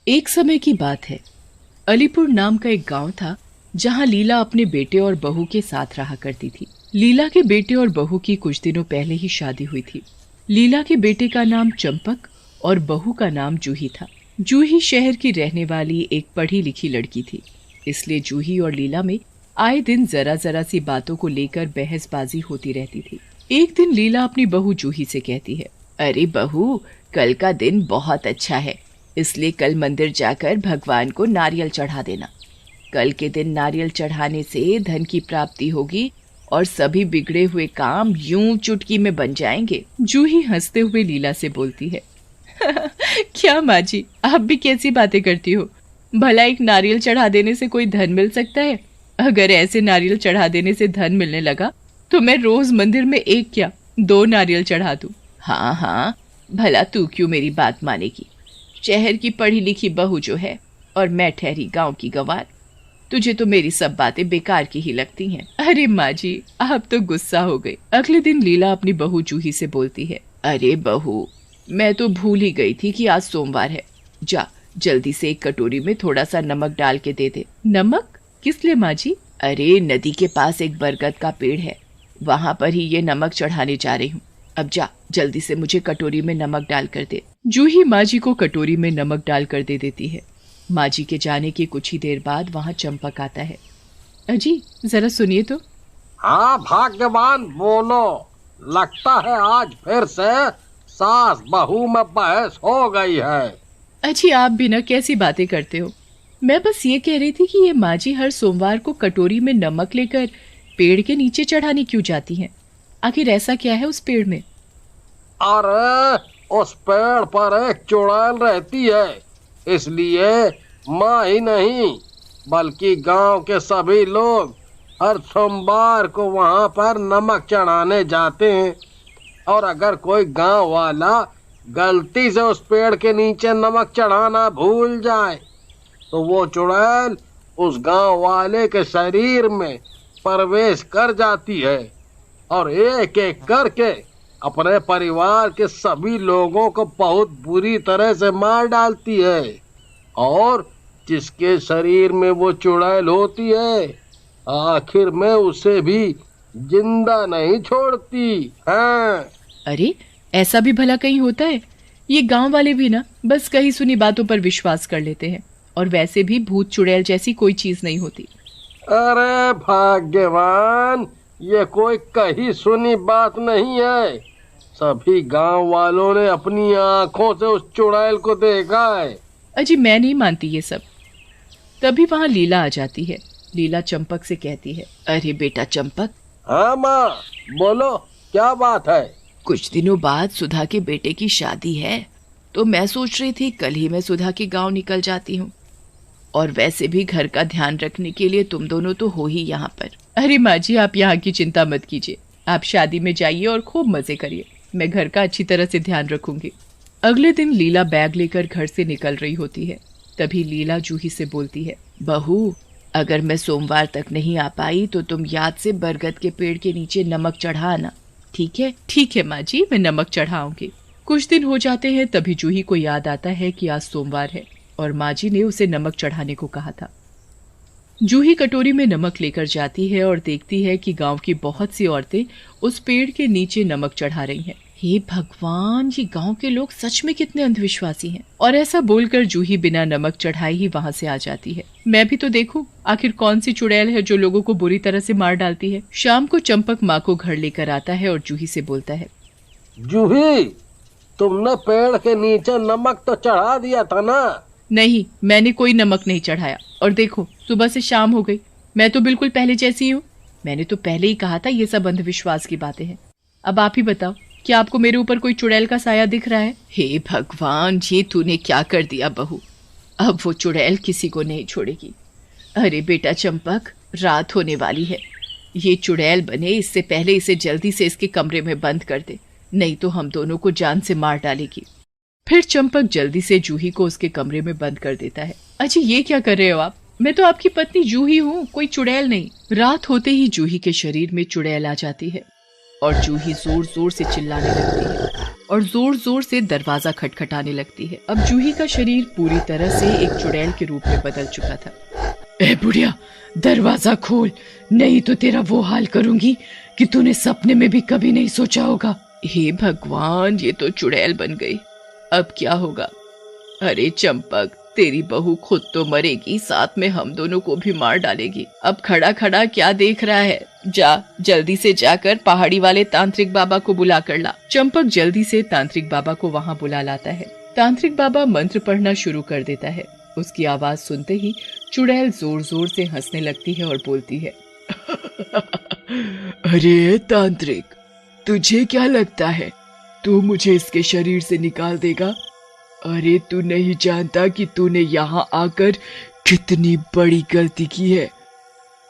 एक समय की बात है। अलीपुर नाम का एक गांव था जहां लीला अपने बेटे और बहू के साथ रहा करती थी। लीला के बेटे और बहू की कुछ दिनों पहले ही शादी हुई थी। लीला के बेटे का नाम चंपक और बहू का नाम जूही था। जूही शहर की रहने वाली एक पढ़ी लिखी लड़की थी, इसलिए जूही और लीला में आए दिन जरा जरा सी बातों को लेकर बहसबाजी होती रहती थी। एक दिन लीला अपनी बहू जूही से कहती है, अरे बहू, कल का दिन बहुत अच्छा है, इसलिए कल मंदिर जाकर भगवान को नारियल चढ़ा देना। कल के दिन नारियल चढ़ाने से धन की प्राप्ति होगी और सभी बिगड़े हुए काम यूं चुटकी में बन जाएंगे। जूही हंसते हुए लीला से बोलती है, क्या माँ जी, आप भी कैसी बातें करती हो? भला एक नारियल चढ़ा देने से कोई धन मिल सकता है? अगर ऐसे नारियल चढ़ा देने से धन मिलने लगा तो मैं रोज मंदिर में एक क्या 2 नारियल चढ़ा दूं। हाँ हाँ, भला तू क्यों मेरी बात मानेगी? शहर की पढ़ी लिखी बहू जो है और मैं ठहरी गांव की गंवार, तुझे तो मेरी सब बातें बेकार की ही लगती हैं। अरे माँ जी, आप तो गुस्सा हो गई। अगले दिन लीला अपनी बहू जूही से बोलती है, अरे बहू, मैं तो भूल ही गई थी कि आज सोमवार है। जा जल्दी से एक कटोरी में थोड़ा सा नमक डाल के दे दे। नमक? किस लिए माँ जी? अरे नदी के पास एक बरगद का पेड़ है, वहां पर ही ये नमक चढ़ाने जा रही हूँ। अब जा जल्दी से मुझे कटोरी में नमक डाल कर दे। जूही माँ जी को कटोरी में नमक डाल कर दे देती है। माँ जी के जाने के कुछ ही देर बाद वहाँ चंपक आता है। अजी जरा सुनिए तो। हाँ भाग्यवान, बोलो। लगता है आज फिर से सास बहू में बहस हो गई है। अजी आप भी ना कैसी बातें करते हो। मैं बस ये कह रही थी कि ये माँ जी हर सोमवार को कटोरी में नमक लेकर पेड़ के नीचे चढ़ाने क्यों जाती हैं? आखिर ऐसा क्या है उस पेड़ में? अरे उस पेड़ पर एक चुड़ैल रहती है, इसलिए माँ ही नहीं बल्कि गांव के सभी लोग हर सोमवार को वहां पर नमक चढ़ाने जाते हैं। और अगर कोई गांव वाला गलती से उस पेड़ के नीचे नमक चढ़ाना भूल जाए तो वो चुड़ैल उस गांव वाले के शरीर में प्रवेश कर जाती है और एक एक करके अपने परिवार के सभी लोगों को बहुत बुरी तरह से मार डालती है। और जिसके शरीर में वो चुड़ैल होती है, आखिर में उसे भी जिंदा नहीं छोड़ती है। अरे ऐसा भी भला कहीं होता है? ये गांव वाले भी ना बस कही सुनी बातों पर विश्वास कर लेते हैं, और वैसे भी भूत चुड़ैल जैसी कोई चीज नहीं होती। अरे भाग्यवान, ये कोई कही सुनी बात नहीं है। सभी गांव वालों ने अपनी आंखों से उस चुड़ैल को देखा है। अजी मैं नहीं मानती ये सब। तभी वहाँ लीला आ जाती है। लीला चंपक से कहती है, अरे बेटा चंपक। हाँ माँ, बोलो क्या बात है? कुछ दिनों बाद सुधा के बेटे की शादी है, तो मैं सोच रही थी कल ही मैं सुधा के गांव निकल जाती हूँ। और वैसे भी घर का ध्यान रखने के लिए तुम दोनों तो हो ही यहाँ पर। अरे माँ जी, आप यहाँ की चिंता मत कीजिए, आप शादी में जाइए और खूब मजे करिए, मैं घर का अच्छी तरह से ध्यान रखूंगी। अगले दिन लीला बैग लेकर घर से निकल रही होती है। तभी लीला जूही से बोलती है, बहू, अगर मैं सोमवार तक नहीं आ पाई तो तुम याद से बरगद के पेड़ के नीचे नमक चढ़ा आना, ठीक है? ठीक है माँ जी, मैं नमक चढ़ाऊंगी। कुछ दिन हो जाते हैं, तभी जूही को याद आता है कि आज सोमवार है और माँ जी ने उसे नमक चढ़ाने को कहा था। जूही कटोरी में नमक लेकर जाती है और देखती है कि गांव की बहुत सी औरतें उस पेड़ के नीचे नमक चढ़ा रही हैं। हे भगवान, ये गांव के लोग सच में कितने अंधविश्वासी हैं। और ऐसा बोलकर जूही बिना नमक चढ़ाए ही वहां से आ जाती है। मैं भी तो देखूं आखिर कौन सी चुड़ैल है जो लोगों को बुरी तरह से मार डालती है। शाम को चंपक माँ को घर लेकर आता है और जूही से बोलता है, जूही, तुमने पेड़ के नीचे नमक तो चढ़ा दिया था ना? नहीं, मैंने कोई नमक नहीं चढ़ाया। और देखो सुबह से शाम हो गई, मैं तो बिल्कुल पहले जैसी हूँ। मैंने तो पहले ही कहा था ये सब अंधविश्वास की बातें हैं। अब आप ही बताओ, क्या आपको मेरे ऊपर कोई चुड़ैल का साया दिख रहा है? हे भगवान, ये तूने क्या कर दिया बहू, अब वो चुड़ैल किसी को नहीं छोड़ेगी। अरे बेटा चंपक, रात होने वाली है, ये चुड़ैल बने इससे पहले इसे जल्दी से इसके कमरे में बंद कर दे, नहीं तो हम दोनों को जान से मार डालेगी। फिर चंपक जल्दी से जूही को उसके कमरे में बंद कर देता है। अच्छा ये क्या कर रहे हो आप? मैं तो आपकी पत्नी जूही हूँ, कोई चुड़ैल नहीं। रात होते ही जूही के शरीर में चुड़ैल आ जाती है और जूही जोर जोर से चिल्लाने लगती है। और जोर जोर से दरवाजा खटखटाने लगती है। अब जूही का शरीर पूरी तरह से एक चुड़ैल के रूप में बदल चुका था। ए बुढ़िया, दरवाजा खोल, नहीं तो तेरा वो हाल करूंगी कि तूने सपने में भी कभी नहीं सोचा होगा। हे भगवान, ये तो चुड़ैल बन गई, अब क्या होगा? अरे चंपक, तेरी बहू खुद तो मरेगी, साथ में हम दोनों को भी मार डालेगी। अब खड़ा खड़ा क्या देख रहा है? जा, जल्दी से जाकर पहाड़ी वाले तांत्रिक बाबा को बुला कर ला। चंपक जल्दी से तांत्रिक बाबा को वहाँ बुला लाता है। तांत्रिक बाबा मंत्र पढ़ना शुरू कर देता है। उसकी आवाज सुनते ही चुड़ैल जोर जोर से हंसने लगती है और बोलती है अरे तांत्रिक, तुझे क्या लगता है तू मुझे इसके शरीर से निकाल देगा? अरे तू नहीं जानता कि तूने यहाँ आकर कितनी बड़ी गलती की है।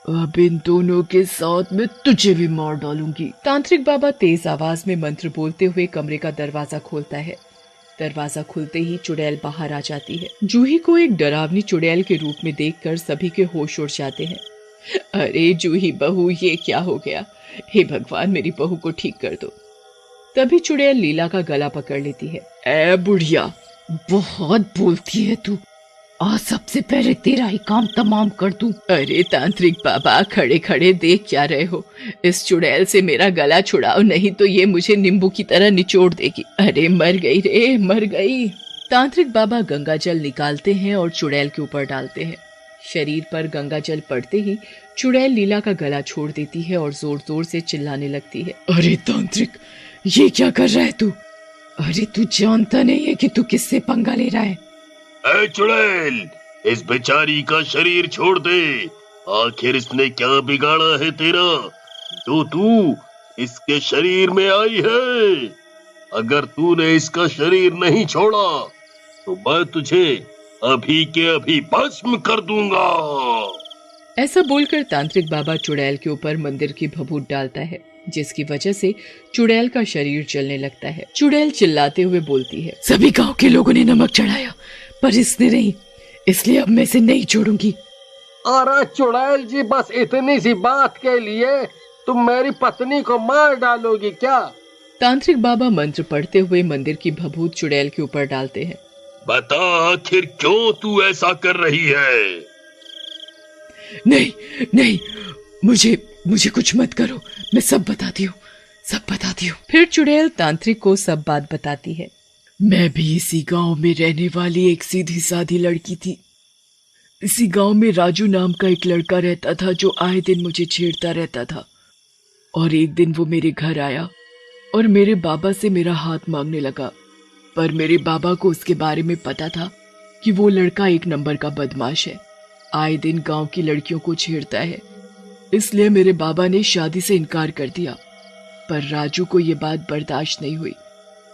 अब इन दोनों के साथ मैं तुझे भी मार डालूंगी। तांत्रिक बाबा तेज आवाज में मंत्र बोलते हुए कमरे का दरवाजा खोलता है। दरवाजा खुलते ही चुड़ैल बाहर आ जाती है। जूही को एक डरावनी चुड़ैल के रूप में देखकर सभी के होश उड़ जाते हैं। अरे जूही बहू, ये क्या हो गया? हे भगवान, मेरी बहू को ठीक कर दो। तभी चुड़ैल लीला का गला पकड़ लेती है। ए बुढ़िया, बहुत बोलती है तू, आज सबसे पहले तेरा ही काम तमाम कर दूं। अरे तांत्रिक बाबा, खड़े खड़े देख क्या रहे हो? इस चुड़ैल से मेरा गला छुड़ाओ, नहीं तो ये मुझे नींबू की तरह निचोड़ देगी। अरे मर गई रे, मर गई। तांत्रिक बाबा गंगा जल निकालते हैं और चुड़ैल के ऊपर डालते हैं। शरीर पर गंगा जल पड़ते ही चुड़ैल लीला का गला छोड़ देती है और जोर जोर से चिल्लाने लगती है। अरे तांत्रिक, ये क्या कर रहा है तू? अरे तू जानता नहीं है कि तू किससे पंगा ले रहा है? ऐ चुड़ैल, इस बेचारी का शरीर छोड़ दे। आखिर इसने क्या बिगाड़ा है तेरा जो तू इसके शरीर में आई है? अगर तूने इसका शरीर नहीं छोड़ा तो मैं तुझे अभी के अभी भस्म कर दूंगा। ऐसा बोलकर तांत्रिक बाबा चुड़ैल के ऊपर मंदिर की भभूत डालता है, जिसकी वजह से चुड़ैल का शरीर जलने लगता है। चुड़ैल चिल्लाते हुए बोलती है, सभी गांव के लोगों ने नमक चढ़ाया पर इसने नहीं, इसलिए अब मैं इसे नहीं छोड़ूंगी। अरे चुड़ैल जी, बस इतनी सी बात के लिए तुम मेरी पत्नी को मार डालोगी क्या? तांत्रिक बाबा मंत्र पढ़ते हुए मंदिर की भभूत चुड़ैल के ऊपर डालते हैं। बता, आखिर क्यों तू ऐसा कर रही है? नहीं नहीं, मुझे कुछ मत करो, मैं सब बताती हूँ। फिर चुड़ैल तांत्रिक को सब बात बताती है। मैं भी इसी गांव में रहने वाली एक सीधी सादी लड़की थी। इसी गांव में राजू नाम का एक लड़का रहता था जो आए दिन मुझे छेड़ता रहता था। और एक दिन वो मेरे घर आया और मेरे बाबा से मेरा हाथ मांगने लगा, पर मेरे बाबा को उसके बारे में पता था कि वो लड़का एक नंबर का बदमाश है, आए दिन गांव की लड़कियों को छेड़ता है। इसलिए मेरे बाबा ने शादी से इनकार कर दिया। पर राजू को ये बात बर्दाश्त नहीं हुई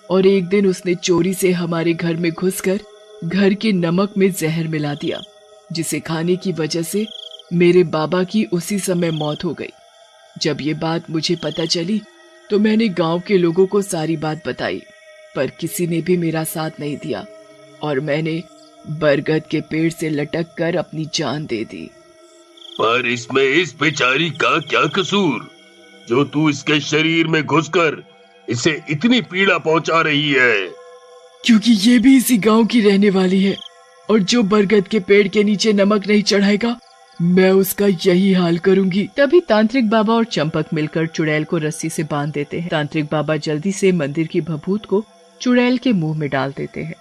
और एक दिन उसने चोरी से हमारे घर में घुसकर घर के नमक में जहर मिला दिया, जिसे खाने की वजह से मेरे बाबा की उसी समय मौत हो गई। जब ये बात मुझे पता चली तो मैंने गांव के लोगों को सारी बात बताई, पर किसी ने भी मेरा साथ नहीं दिया और मैंने बरगद के पेड़ से लटक कर अपनी जान दे दी। पर इसमें इस बेचारी का क्या कसूर जो तू इसके शरीर में घुसकर इसे इतनी पीड़ा पहुंचा रही है? क्योंकि ये भी इसी गांव की रहने वाली है और जो बरगद के पेड़ के नीचे नमक नहीं चढ़ाएगा मैं उसका यही हाल करूंगी। तभी तांत्रिक बाबा और चंपक मिलकर चुड़ैल को रस्सी से बांध देते हैं। तांत्रिक बाबा जल्दी से मंदिर की भभूत को चुड़ैल के मुंह में डाल देते हैं।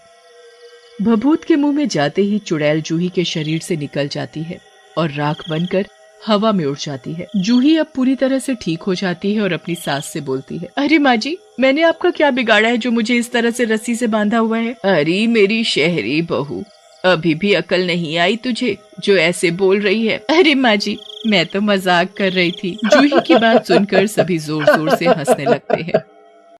भभूत के मुंह में जाते ही चुड़ैल जूही के शरीर से निकल जाती है और राख बनकर हवा में उड़ जाती है। जूही अब पूरी तरह से ठीक हो जाती है और अपनी सास से बोलती है, अरे माँ जी, मैंने आपका क्या बिगाड़ा है जो मुझे इस तरह से रस्सी से बांधा हुआ है? अरे मेरी शहरी बहू, अभी भी अकल नहीं आई तुझे जो ऐसे बोल रही है? अरे माँ जी, मैं तो मजाक कर रही थी। जूही की बात सुनकर सभी जोर जोर से हंसने लगते हैं।